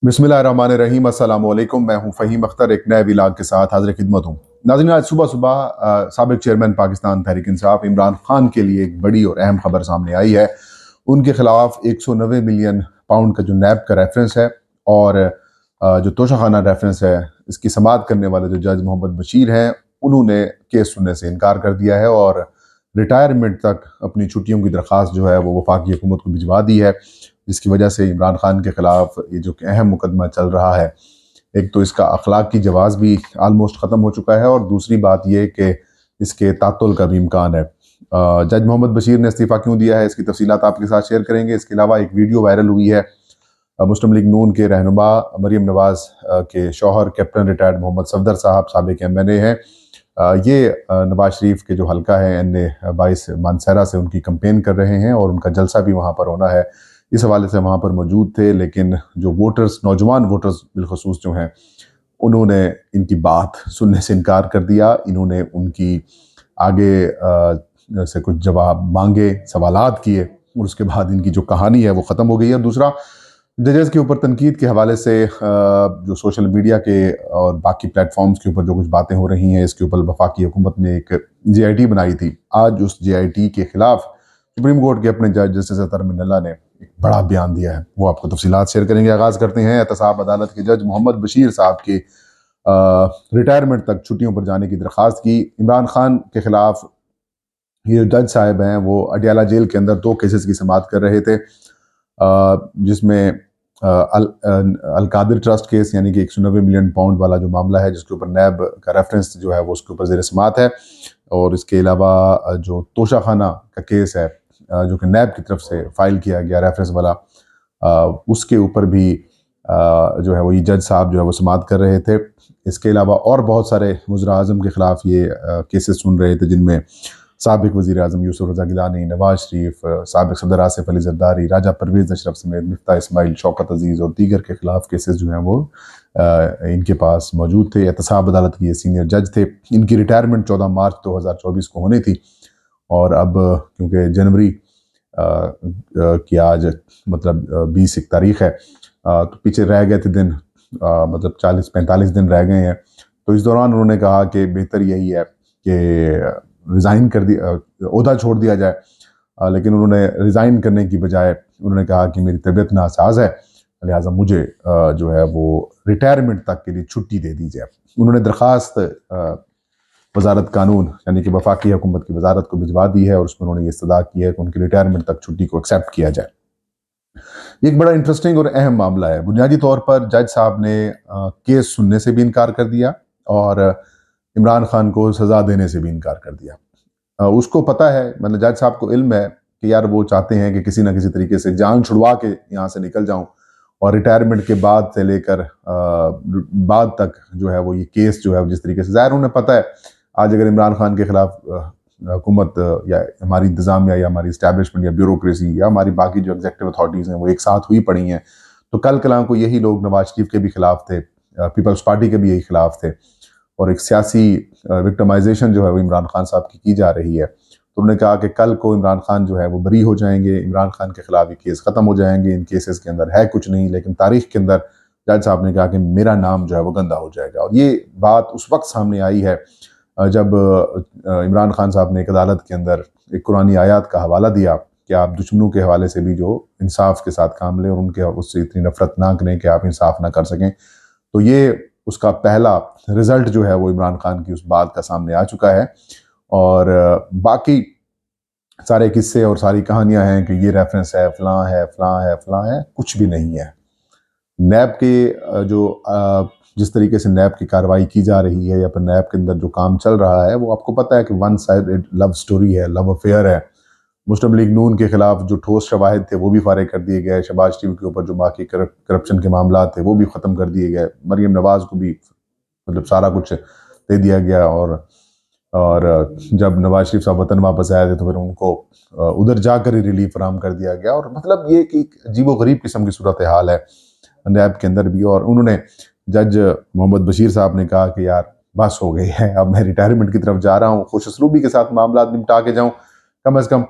बिस्मिल्लाहिर्रहमानिर्रहीम अस्सलाम वालेकुम। मैं हूं फ़हीम अख्तर, एक नए व्लॉग के साथ हाज़िर खिदमत हूं। नाज़रीन, आज सुबह सुबह साबिक़ चेयरमैन पाकिस्तान तहरीक इंसाफ इमरान खान के लिए एक बड़ी और अहम खबर सामने आई है। उनके खिलाफ 190 मिलियन पाउंड का जो नैब का रेफरेंस है और जो तोशाखाना रेफरेंस है, इसकी समाअत करने वाले जो जज मोहम्मद बशीर हैं, उन्होंने केस सुनने से इनकार कर दिया है और रिटायरमेंट तक अपनी छुट्टियों की दरख्वास्त जो है वो वफाकी हुकूमत को भिजवा दी है, जिसकी वजह से इमरान खान के खिलाफ ये जो अहम मुकदमा चल रहा है, एक तो इसका अखलाकी जवाज़ भी आलमोस्ट ख़त्म हो चुका है और दूसरी बात ये कि इसके तातुल का भी इम्कान है। जज मोहम्मद बशीर ने इस्तीफ़ा क्यों दिया है, इसकी तफसीलात आपके साथ शेयर करेंगे। इसके अलावा एक वीडियो वायरल हुई है मुस्लिम लीग नून के रहनुमा मरीम नवाज़ के शौहर कैप्टन रिटायर्ड मोहम्मद सफदर साहब, साबिक़ MNA हैं। ये नवाज शरीफ के जो हल्का है NA 22 मानसहरा से उनकी कंपेन कर रहे हैं और उनका जलसा भी वहाँ पर होना है। इस हवाले से वहाँ पर मौजूद थे, लेकिन जो वोटर्स, नौजवान वोटर्स बिलखसूस जो हैं, उन्होंने इनकी बात सुनने से इनकार कर दिया। इन्होंने उनकी आगे से कुछ जवाब मांगे, सवालात किए और उसके बाद इनकी जो कहानी है वो ख़त्म हो गई है। दूसरा, जजेस के ऊपर तनकीद के हवाले से जो सोशल मीडिया के और बाकी प्लेटफॉर्म्स के ऊपर जो कुछ बातें हो रही हैं, इसके ऊपर वफाकी हुकूमत ने एक JIT बनाई थी। आज उस JIT के खिलाफ सुप्रीम कोर्ट के अपने जज जस्टिस अतर मिन्नल्ला ने एक बड़ा बयान दिया है, वो आपको तफसीलात शेयर करेंगे। आगाज़ करते हैं एहतसाब अदालत के जज मोहम्मद बशीर साहब की रिटायरमेंट तक छुट्टियों पर जाने की दरख्वास्त की। इमरान खान के खिलाफ ये जज साहब हैं, वो अडियाला जेल के अंदर 2 केसेस की समाअत कर रहे थे, जिसमें अल कादिर ट्रस्ट केस यानी कि 190 मिलियन पाउंड वाला जो मामला है, जिसके ऊपर नैब का रेफरेंस जो है वो उसके ऊपर ज़ेर समाअत है, और इसके अलावा जो तोशाखाना का केस है जो कि नैब की तरफ से फ़ाइल किया गया रेफरेंस वाला, उसके ऊपर भी जो है वो ये जज साहब जो है वो समाअत कर रहे थे। इसके अलावा और बहुत सारे वज़ीर आज़म के ख़िलाफ़ ये केसेस सुन रहे थे, जिनमें साबिक़ वज़ीर आज़म यूसुफ रज़ा गिलानी, नवाज शरीफ, साबिक़ सदर आसिफ अली ज़रदारी, राजा परवेज़ अशरफ समेत मिफ्ता इस्माइल, शौकत अज़ीज़ और दीगर के खिलाफ केसेस जो हैं वो इनके पास मौजूद थे। एहतसाब अदालत के ये सीनियर जज थे। इनकी रिटायरमेंट 14 मार्च 2024 को होनी थी, और अब क्योंकि जनवरी की आज मतलब 20 एक तारीख़ है, तो पीछे रह गए थे दिन, मतलब 40-45 दिन रह गए हैं। तो इस दौरान उन्होंने कहा कि बेहतर यही है कि रिज़ाइन कर दिया, ओहदा छोड़ दिया जाए, लेकिन उन्होंने रिज़ाइन करने की बजाय उन्होंने कहा कि मेरी तबीयत नासाज है, लिहाजा मुझे जो है वो रिटायरमेंट तक के लिए छुट्टी दे दी जाए। उन्होंने दरख्वास्त वजारत कानून यानी कि वफाकी हुकूमत की वजारत को भिजवा दी है और उसमें उन्होंने ये इस्तदा की है कि उनकी रिटायरमेंट तक छुट्टी को एक्सेप्ट किया जाए। एक बड़ा इंटरेस्टिंग और अहम मामला है। बुनियादी तौर पर जज साहब ने केस सुनने से भी इनकार कर दिया और इमरान खान को सज़ा देने से भी इनकार कर दिया। उसको पता है, मतलब जज साहब को इल्म है कि यार वो चाहते हैं कि किसी ना किसी तरीके से जान छुड़वा के यहाँ से निकल जाऊं, और रिटायरमेंट के बाद से लेकर बाद तक जो है वो ये केस जो है जिस तरीके से, ज़ाहिर उन्हें पता है आज अगर इमरान खान के खिलाफ हुकूमत या हमारी इंतज़ामिया या हमारी इस्टेब्लिशमेंट या ब्यूरोक्रेसी या हमारी बाकी जो एग्जेक्टिव अथॉरिटीज़ हैं वो एक साथ हुई पड़ी हैं, तो कल कलाम को यही लोग नवाज शरीफ के भी खिलाफ थे, पीपल्स पार्टी के भी यही खिलाफ थे, और एक सियासी विक्टिमाइजेशन जो है वो इमरान खान साहब की जा रही है। तो उन्होंने कहा कि कल को इमरान खान जो है वो बरी हो जाएंगे, इमरान खान के खिलाफ ये केस ख़त्म हो जाएंगे, इन केसेस के अंदर है कुछ नहीं, लेकिन तारीख के अंदर जज साहब ने कहा कि मेरा नाम जो है वो गंदा हो जाएगा। और ये बात उस वक्त सामने आई है जब इमरान खान साहब ने एक अदालत के अंदर एक कुरानी आयत का हवाला दिया कि आप दुश्मनों के हवाले से भी जो इंसाफ के साथ काम लें और उनके उससे इतनी नफरत ना करें कि आप इंसाफ ना कर सकें। तो ये उसका पहला रिजल्ट जो है वो इमरान खान की उस बात का सामने आ चुका है, और बाकी सारे किस्से और सारी कहानियां हैं कि ये रेफरेंस है, फलां है, फलां है, फलां है, कुछ भी नहीं है। नैब के जो जिस तरीके से नैब की कार्रवाई की जा रही है या फिर नैब के अंदर जो काम चल रहा है, वो आपको पता है कि वन साइडेड लव स्टोरी है, लव अफेयर है। मुस्लिम लीग नून के खिलाफ जो ठोस शवाहिद थे वो भी फारिग कर दिए गए, शहबाज शरीफ के ऊपर जो बाकी करप्शन के मामला थे वो भी ख़त्म कर दिए गए, मरीम नवाज़ को भी मतलब सारा कुछ दे दिया गया, और जब नवाज शरीफ साहब वतन वापस आए थे तो फिर उनको उधर जाकर ही रिलीफ फराहम कर दिया गया। और मतलब ये कि अजीबो गरीब किस्म की सूरत हाल है नैब के अंदर भी। और उन्होंने जज मोहम्मद बशीर साहब ने कहा कि यार बस हो गई है, अब मैं रिटायरमेंट की तरफ जा रहा हूँ, खुश उसलूबी के साथ मामला निपटा के जाऊँ। कम से कम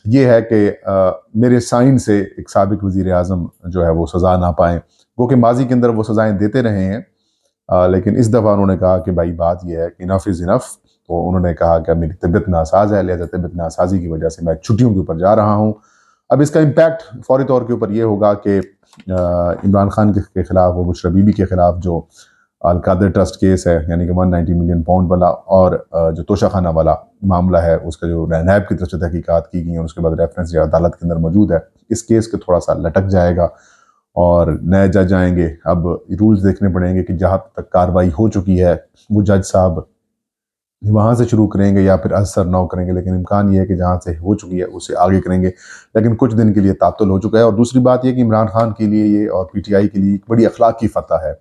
ये है कि मेरे साइन से एक साबिक वज़ीर आज़म जो है वो सज़ा ना पाएँ। वो कि माजी के अंदर वो सज़ाएं देते रहे हैं, लेकिन इस दफ़ा उन्होंने कहा कि भाई बात यह है कि इनफ इज़ इनफ। तो उन्होंने कहा कि मेरी तबीयत नासाज है, लिहाजा तबीयत नासाजी की वजह से मैं छुट्टियों के ऊपर जा रहा हूँ। अब इसका इम्पैक्ट फौरी तौर के ऊपर ये होगा कि इमरान खान के खिलाफ, वो बुशरा बीबी के खिलाफ जो अलकादर ट्रस्ट केस है, यानी कि 190 मिलियन पाउंड वाला, और जो तोशाखाना वाला मामला है, उसका जो नैब की तरफ से तहकीकात की गई है, उसके बाद रेफरेंस जो अदालत के अंदर मौजूद है, इस केस के थोड़ा सा लटक जाएगा और नए जज आएंगे। अब रूल्स देखने पड़ेंगे कि जहाँ तक कार्रवाई हो चुकी है वो जज साहब वहाँ से शुरू करेंगे या फिर असर ना करेंगे, लेकिन इम्कान ये है कि जहाँ से हो चुकी है उससे आगे करेंगे। लेकिन कुछ दिन के लिए तातुल हो चुका है। और दूसरी बात यह कि इमरान खान के लिए ये और पीटीआई के लिए एक बड़ी अखलाकी फतह है,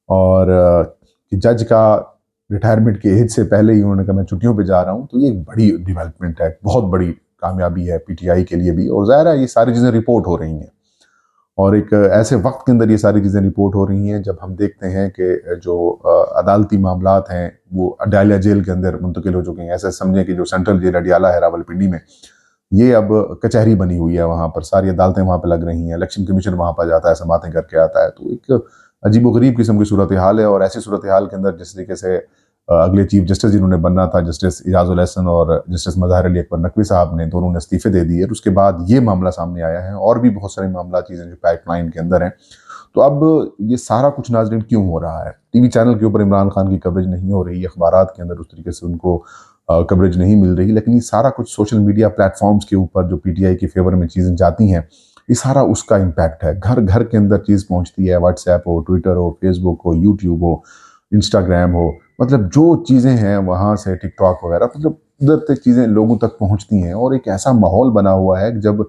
और जज का रिटायरमेंट के एज से पहले ही उन्होंने कहा मैं छुट्टियों पे जा रहा हूँ, तो ये एक बड़ी डेवलपमेंट है, बहुत बड़ी कामयाबी है पीटीआई के लिए भी। और ज़ाहिर है ये सारी चीज़ें रिपोर्ट हो रही हैं, और एक ऐसे वक्त के अंदर ये सारी चीज़ें रिपोर्ट हो रही हैं जब हम देखते हैं कि जो अदालती मामलात हैं वो अडालिया जेल के अंदर मुंतकिल हो चुके हैं। ऐसे समझें कि जो सेंट्रल जेल अडियाला है रावलपिंडी में, ये अब कचहरी बनी हुई है, वहाँ पर सारी अदालतें वहाँ पर लग रही हैं, इलेक्शन कमीशन वहाँ पर जाता है, समातें करके आता है। तो एक अजीबोगरीब किस्म की सूरत हाल है। और ऐसी सूरत हाल के अंदर जिस तरीके से अगले चीफ जस्टिस जिन्होंने बनना था, जस्टिस इजाजुल हसन और जस्टिस मज़हर अली अकबर नकवी साहब ने, दोनों ने इस्तीफे दे दिए। उसके बाद ये मामला सामने आया है, और भी बहुत सारे मामला चीज़ें जो पाइपलाइन के अंदर हैं। तो अब ये सारा कुछ नाज़रीन क्यों हो रहा है? टीवी चैनल के ऊपर इमरान खान की कवरेज नहीं हो रही, अखबारात के अंदर उस तरीके से उनको कवरेज नहीं मिल रही, लेकिन ये सारा कुछ सोशल मीडिया प्लेटफॉर्म्स के ऊपर जो पीटीआई के फेवर में चीज़ें जाती हैं, ये सारा उसका इम्पैक्ट है। घर घर के अंदर चीज़ पहुंचती है, व्हाट्सएप हो, ट्विटर हो, फेसबुक हो, यूट्यूब हो, इंस्टाग्राम हो, मतलब जो चीज़ें हैं वहाँ से, टिकटॉक वगैरह, मतलब उधर तक चीज़ें लोगों तक पहुँचती हैं। और एक ऐसा माहौल बना हुआ है कि जब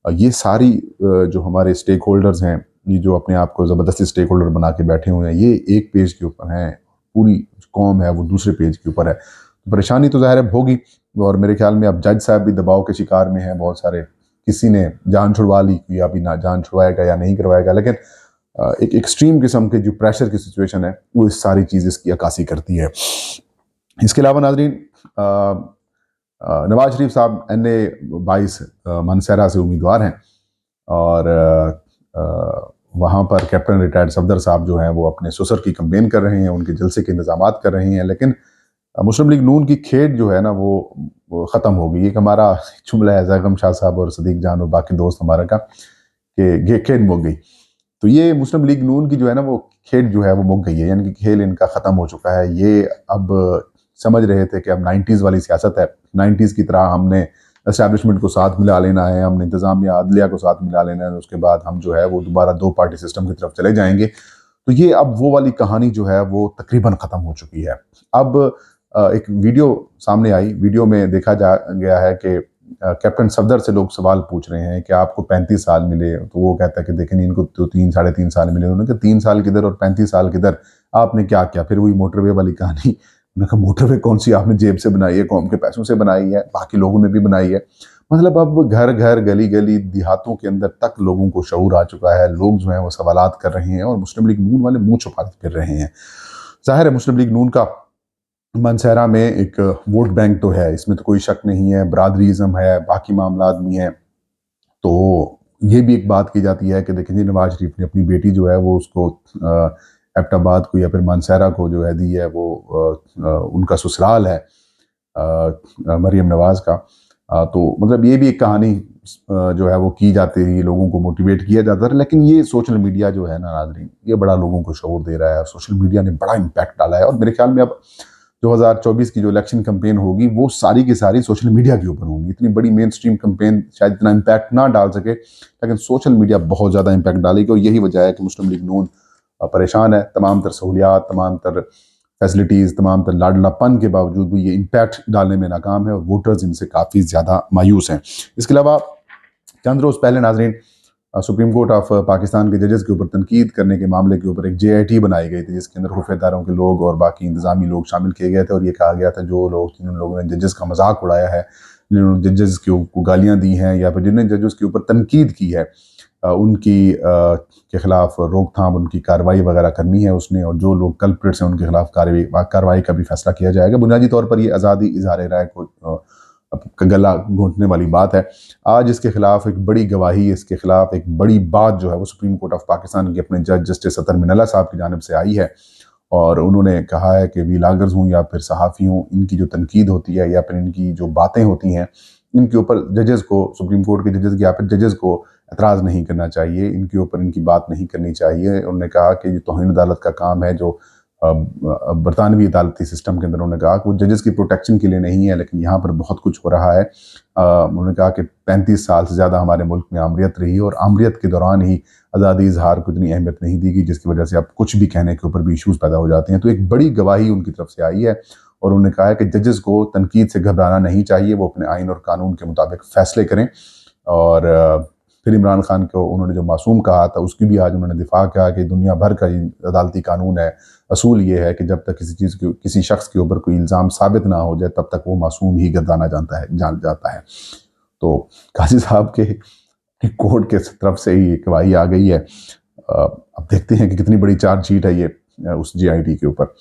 ये सारी जो हमारे स्टेक होल्डर्स हैं, ये जो अपने आप को ज़बरदस्ती स्टेक होल्डर बना के बैठे हुए हैं, ये एक पेज के ऊपर हैं, पूरी कौम है वो दूसरे पेज के ऊपर है। तो परेशानी तो ज़ाहिर है होगी। और मेरे ख्याल में अब जज साहब भी दबाव के शिकार में हैं बहुत सारे। किसी ने जान छुड़वा ली, या अभी ना जान छुड़वाएगा या नहीं करवाएगा, लेकिन एक एक्सट्रीम किस्म के जो प्रेशर की सिचुएशन है वो इस सारी चीज़ इसकी अक्कासी करती है। इसके अलावा नाजरीन, नवाज शरीफ साहब NA-22 मानसहरा से उम्मीदवार हैं, और वहाँ पर कैप्टन रिटायर्ड सफदर साहब जो हैं वो अपने ससुर की कंपेन कर रहे हैं, उनके जलसे के इंतजाम कर रहे हैं। लेकिन मुस्लिम लीग नून की खेड जो है ना वो ख़त्म हो गई। एक हमारा जुमला है जैगम शाह साहब और सदीक जान और बाकी दोस्त हमारा का, कि खेड मुक गई। तो ये मुस्लिम लीग नून की जो है ना वो खेड जो है वो मुक गई है, यानी कि खेल इनका ख़त्म हो चुका है। ये अब समझ रहे थे कि अब 90s वाली सियासत है, 90s की तरह हमने एस्टैब्लिशमेंट को साथ मिला लेना है, हमने इंतज़ामिया अदलिया को साथ मिला लेना है, उसके बाद हम जो है वो दोबारा 2 पार्टी सिस्टम की तरफ चले जाएंगे। तो ये अब वो वाली कहानी जो है वो तकरीबन ख़त्म हो चुकी है। अब एक वीडियो सामने आई, वीडियो में देखा जा गया है कि कैप्टन सफदर से लोग सवाल पूछ रहे हैं कि आपको 35 साल मिले, तो वो कहता है कि देखें इनको तो 3-3.5 साल मिले। उन्होंने कहा 3 साल किधर और 35 साल किधर, आपने क्या किया? फिर वही मोटरवे वाली कहानी। उन्होंने कहा मोटरवे कौन सी आपने जेब से बनाई है, कौम के पैसों से बनाई है, बाकी लोगों ने भी बनाई है। मतलब अब घर घर, गली गली, देहातों के अंदर तक लोगों को शऊर आ चुका है। लोग जो हैं वो सवालात कर रहे हैं, और मुस्लिम लीग नून वाले मुंह छुपा फिर रहे हैं। जाहिर है मुस्लिम लीग नून का मानसहरा में एक वोट बैंक तो है, इसमें तो कोई शक नहीं है, बरादरीज़म है, बाकी मामला भी हैं। तो ये भी एक बात की जाती है कि देखिए जी, नवाज शरीफ ने अपनी बेटी जो है वो उसको एबटाबाद को या फिर मानसहरा को जो है दी है, वो उनका ससुराल है मरियम नवाज का। तो मतलब ये भी एक कहानी जो है वो की जाती है, लोगों को मोटिवेट किया जाता है। लेकिन ये सोशल मीडिया जो है ना नाज़रीन, ये बड़ा लोगों को शऊर दे रहा है, सोशल मीडिया ने बड़ा इम्पैक्ट डाला है। और मेरे ख्याल में अब 2024 की जो इलेक्शन कैंपेन होगी वो सारी की सारी सोशल मीडिया के ऊपर होगी। इतनी बड़ी मेन स्ट्रीम कैंपेन शायद इतना इम्पैक्ट ना डाल सके, लेकिन सोशल मीडिया बहुत ज़्यादा इम्पैक्ट डालेगी। और यही वजह है कि मुस्लिम लीग नून परेशान है। तमाम तर सहूलियात, तमाम तर फैसिलिटीज़, तमाम तर लाडलापन के बावजूद भी ये इम्पैक्ट डालने में नाकाम है, और वोटर्स इनसे काफ़ी ज़्यादा मायूस हैं। इसके अलावा चंद रोज़ पहले नाजरीन, सुप्रीम कोर्ट ऑफ पाकिस्तान के जजेस के ऊपर तनकीद करने के मामले के ऊपर एक JIT बनाई गई थी, जिसके अंदर खुफियादारों के लोग और बाकी इंतजामी लोग शामिल किए गए थे। और ये कहा गया था जो लोग, जिन लोगों ने जजेस का मजाक उड़ाया है, जिन्होंने जजेस को गालियाँ दी हैं, या फिर जिन्होंने जजेस के ऊपर तनकीद की है, उनकी के खिलाफ रोकथाम, उनकी कार्रवाई वगैरह करनी है उसने। और जो लोग कल्प्रिट्स हैं उनके खिलाफ कार्रवाई का भी फैसला किया जाएगा। बुनियादी तौर पर ये आज़ादी इजहार राय को गला घोंटने वाली बात है। आज इसके खिलाफ एक बड़ी गवाही, इसके खिलाफ एक बड़ी बात जो है वो सुप्रीम कोर्ट ऑफ पाकिस्तान के अपने जज जस्टिस अतर मिनल्ला साहब की जानिब से आई है। और उन्होंने कहा है कि वीलागर्स हों या फिर सहाफ़ी हों, इनकी जो तनकीद होती है या फिर इनकी जो बातें होती हैं, इनके ऊपर जजेस को, सुप्रीम कोर्ट के जजेस या फिर जजेस को एतराज़ नहीं करना चाहिए, इनके ऊपर इनकी बात नहीं करनी चाहिए। उन्होंने कहा कि ये तौहीन अदालत का काम है, जो बरतानवी अदालती सिस्टम के अंदर उन्होंने कहा कि वो जजेस की प्रोटेक्शन के लिए नहीं है, लेकिन यहाँ पर बहुत कुछ हो रहा है। उन्होंने कहा कि 35 साल से ज़्यादा हमारे मुल्क में आमरीत रही और आमरीत के दौरान ही आज़ादी इजहार को इतनी अहमियत नहीं दी गई, जिसकी वजह से अब कुछ भी कहने के ऊपर भी इशूज़ पैदा हो जाते हैं। तो एक बड़ी गवाही उनकी तरफ से आई है और उन्होंने कहा है कि जजेस को तनकीद से घबराना नहीं चाहिए, वो अपने आइन और कानून के मुताबिक फ़ैसले करें। और फिर इमरान खान को उन्होंने जो मासूम कहा था उसकी भी आज उन्होंने दिफा किया कि दुनिया भर का अदालती कानून है, असूल ये है कि जब तक किसी चीज़ के, किसी शख्स के ऊपर कोई इल्ज़ाम साबित ना हो जाए, तब तक वो मासूम ही गर्दाना जान जाता है। तो काजी साहब के कोर्ट के तरफ से ही गवाही आ गई है। अब देखते हैं कि कितनी बड़ी चार्जशीट है ये उस GIT के ऊपर।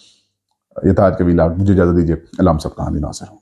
ये था आज का वीलाग। मुझे इजाज़त दीजिए। अल्लाह सब कहानी नासिर हो।